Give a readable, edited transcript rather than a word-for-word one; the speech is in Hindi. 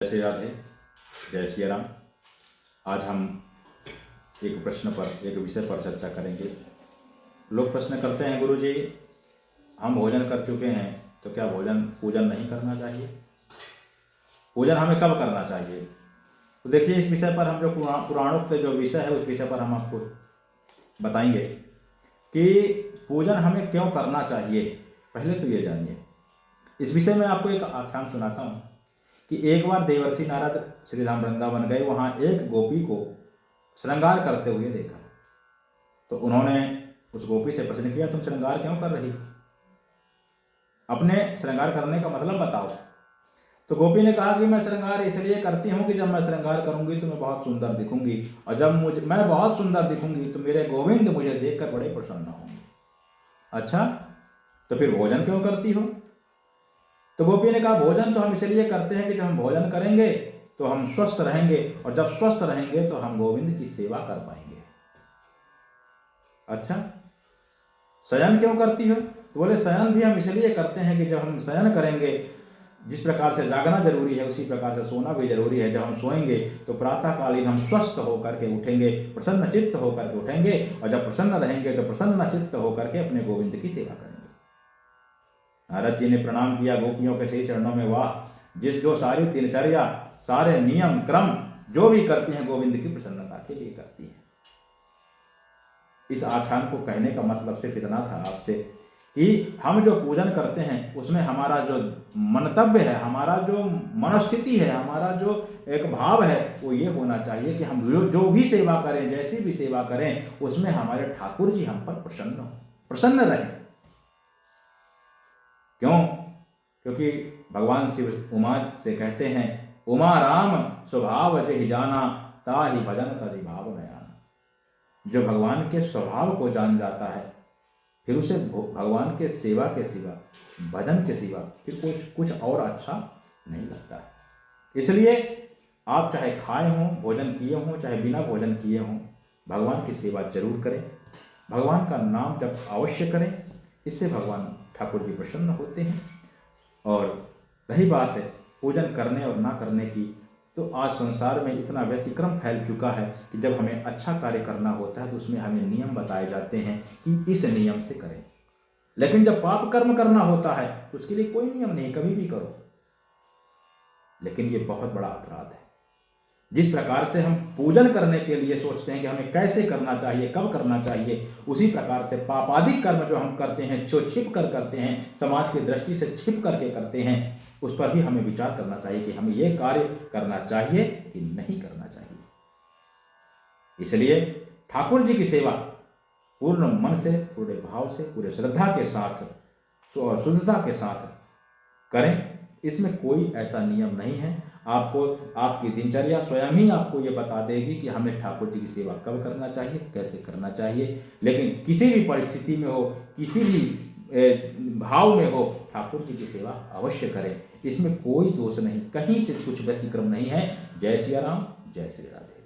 जय श्री राधे, जय श्री राम। आज हम एक प्रश्न पर, एक विषय पर चर्चा करेंगे। लोग प्रश्न करते हैं, गुरु जी हम भोजन कर चुके हैं तो क्या पूजन नहीं करना चाहिए? पूजन हमें कब करना चाहिए? तो देखिए, इस विषय पर हम जो पुराणोक्त जो विषय है उस विषय पर हम आपको बताएंगे कि पूजन हमें क्यों करना चाहिए। पहले तो ये जानिए। इस विषय में आपको एक आख्यान सुनाता हूँ कि एक बार देवर्षि नारद श्रीधाम वृंदावन गए। वहाँ एक गोपी को श्रृंगार करते हुए देखा तो उन्होंने उस गोपी से प्रश्न किया, तुम श्रृंगार क्यों कर रही हो? अपने श्रृंगार करने का मतलब बताओ। तो गोपी ने कहा कि मैं श्रृंगार इसलिए करती हूँ कि जब मैं श्रृंगार करूंगी तो मैं बहुत सुंदर दिखूंगी, और जब मैं बहुत सुंदर दिखूंगी तो मेरे गोविंद मुझे देखकर बड़े प्रसन्न होंगे। अच्छा, तो फिर भोजन क्यों करती हो? तो गोपी ने कहा, भोजन तो हम इसलिए करते हैं कि जब हम भोजन करेंगे तो हम स्वस्थ रहेंगे, और जब स्वस्थ रहेंगे तो हम गोविंद की सेवा कर पाएंगे। अच्छा, शयन क्यों करती हो? तो बोले, शयन भी हम इसलिए करते हैं कि जब हम शयन करेंगे, जिस प्रकार से जागना जरूरी है उसी प्रकार से सोना भी जरूरी है। जब हम सोएंगे तो प्रातःकालीन हम स्वस्थ होकर के उठेंगे, प्रसन्न चित्त होकर के उठेंगे, और जब प्रसन्न रहेंगे तो प्रसन्न चित्त होकर के अपने गोविंद की सेवा करेंगे। नारद जी ने प्रणाम किया गोपियों के सही चरणों में। वाह, जो सारी दिनचर्या, सारे नियम क्रम जो भी करती हैं गोविंद की प्रसन्नता के लिए करती हैं। इस आख्यान को कहने का मतलब सिर्फ इतना था आपसे कि हम जो पूजन करते हैं उसमें हमारा जो मंतव्य है, हमारा जो मनस्थिति है, हमारा जो एक भाव है वो ये होना चाहिए कि हम जो भी सेवा करें, जैसी भी सेवा करें, उसमें हमारे ठाकुर जी हम पर प्रसन्न रहें। क्यों? क्योंकि भगवान शिव उमा से कहते हैं, उमा राम स्वभाव जहि जाना, ताहि भजन तजि भाव न आना। जो भगवान के स्वभाव को जान जाता है फिर उसे भगवान के सेवा के सिवा, भजन के सिवा फिर कुछ और अच्छा नहीं लगता है। इसलिए आप चाहे खाए हों, भोजन किए हों, चाहे बिना भोजन किए हों, भगवान की सेवा जरूर करें, भगवान का नाम जप अवश्य करें। इससे भगवान ठाकुर जी प्रसन्न होते हैं। और रही बात है पूजन करने और ना करने की, तो आज संसार में इतना व्यतिक्रम फैल चुका है कि जब हमें अच्छा कार्य करना होता है तो उसमें हमें नियम बताए जाते हैं कि इस नियम से करें, लेकिन जब पाप कर्म करना होता है तो उसके लिए कोई नियम नहीं, कभी भी करो। लेकिन ये बहुत बड़ा अपराध है। जिस प्रकार से हम पूजन करने के लिए सोचते हैं कि हमें कैसे करना चाहिए, कब करना चाहिए, उसी प्रकार से पापादिक कर्म जो हम करते हैं, जो छिप कर करते हैं, समाज की दृष्टि से छिप करके करते हैं, उस पर भी हमें विचार करना चाहिए कि हमें यह कार्य करना चाहिए कि नहीं करना चाहिए। इसलिए ठाकुर जी की सेवा पूर्ण मन से, पूरे भाव से, पूरे श्रद्धा के साथ और शुद्धता के साथ करें। इसमें कोई ऐसा नियम नहीं है। आपको आपकी दिनचर्या स्वयं ही आपको ये बता देगी कि हमें ठाकुर जी की सेवा कब करना चाहिए, कैसे करना चाहिए। लेकिन किसी भी परिस्थिति में हो, किसी भी भाव में हो, ठाकुर जी की सेवा अवश्य करें। इसमें कोई दोष नहीं, कहीं से कुछ व्यतिक्रम नहीं है। जय सिया राम, जय श्री राधे।